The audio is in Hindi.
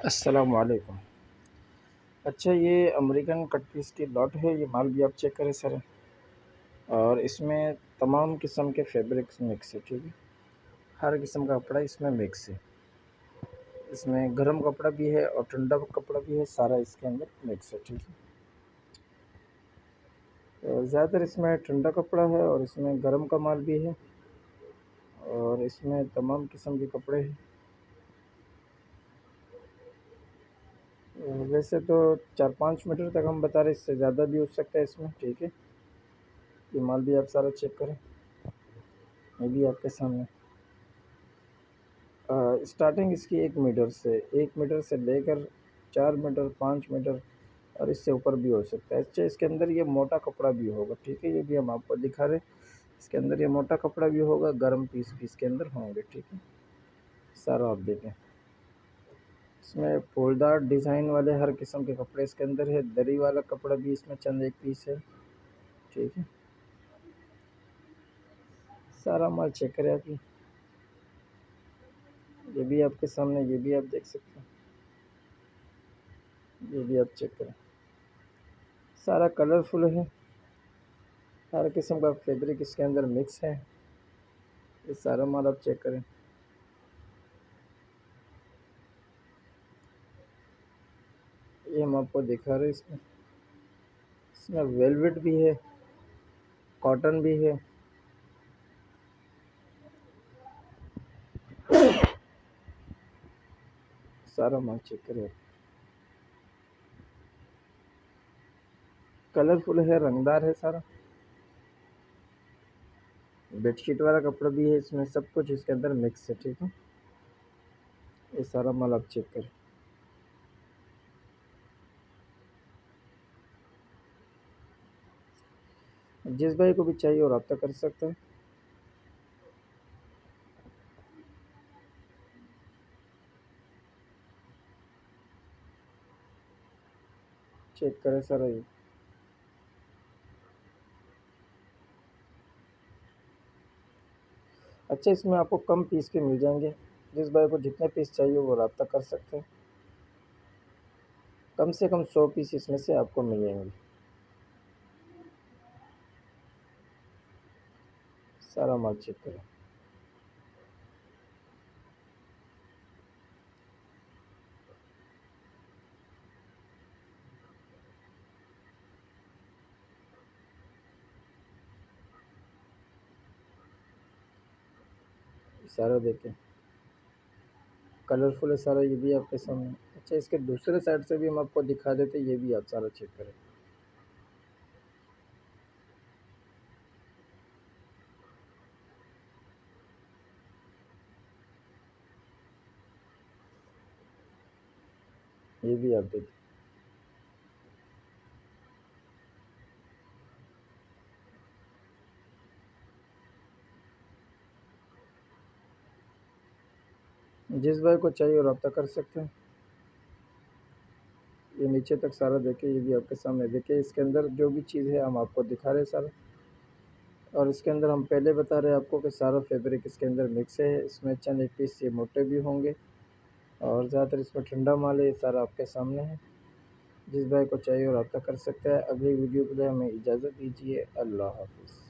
अस्सलाम वालेकुम। अच्छा, ये अमेरिकन कट पीस की लॉट है, ये माल भी आप चेक करें सर। और इसमें तमाम किस्म के फैब्रिक्स मिक्स है, ठीक है। हर किस्म का कपड़ा इसमें मिक्स है। इसमें गर्म कपड़ा भी है और ठंडा कपड़ा भी है, सारा इसके अंदर मिक्स है, ठीक है। तो ज़्यादातर इसमें ठंडा कपड़ा है और इसमें गर्म का माल भी है और इसमें तमाम किस्म के कपड़े हैं। वैसे तो 4-5 मीटर तक हम बता रहे, इससे ज़्यादा भी हो सकता है इसमें, ठीक है। ये माल भी आप सारा चेक करें, ये भी आपके सामने। स्टार्टिंग इसकी 1 मीटर से लेकर 4 मीटर, 5 मीटर और इससे ऊपर भी हो सकता है। अच्छा, इसके अंदर ये मोटा कपड़ा भी होगा, ठीक है। ये भी हम आपको दिखा रहे, इसके अंदर ये मोटा कपड़ा भी होगा, गर्म पीस भी इसके अंदर होंगे, ठीक है। सारा आप देखें, इसमें फूलदार डिज़ाइन वाले हर किस्म के कपड़े इसके अंदर है। दरी वाला कपड़ा भी इसमें चंद एक पीस है, ठीक है। सारा माल चेक करें आप। ये भी आपके सामने, ये भी आप देख सकते हैं, ये भी आप चेक करें। सारा कलरफुल है, हर किस्म का फैब्रिक इसके अंदर मिक्स है। ये सारा माल आप चेक करें। ये हम आपको दिखा रहे हैं, इसमें इसमें वेलवेट भी है, कॉटन भी है। सारा माल चेक करें। कलरफुल है, रंगदार है सारा। बेडशीट वाला कपड़ा भी है इसमें, सब कुछ इसके अंदर मिक्स है, ठीक है। ये सारा माल आप चेक करें। जिस भाई को भी चाहिए और रब्ता कर सकते हैं। चेक करें सारा ये। अच्छा, इसमें आपको कम पीस के मिल जाएंगे। जिस भाई को जितने पीस चाहिए वो रब्ता कर सकते हैं। कम से कम 100 पीस इसमें से आपको मिलेंगे। सारा माल चेक करें। सारा देखें, कलरफुल है सारा, ये भी आपके सामने। अच्छा, इसके दूसरे साइड से भी हम आपको दिखा देते, ये भी आप सारा चेक करें। ये भी आप देखें। जिस भाई को चाहिए वो रब्ता कर सकते हैं। ये नीचे तक सारा देखें, ये भी आपके सामने देखें। इसके अंदर जो भी चीज़ है हम आपको दिखा रहे हैं सारा। और इसके अंदर हम पहले बता रहे हैं आपको कि सारा फैब्रिक इसके अंदर मिक्स है। इसमें चंद एक पीस ये मोटे भी होंगे और ज़्यादातर इसमें ठंडा माल है। ये सारा आपके सामने है। जिस भाई को चाहिए वो रब्ता कर सकता है। अगली वीडियो के लिए हमें इजाज़त दीजिए। अल्लाह हाफ़िज़।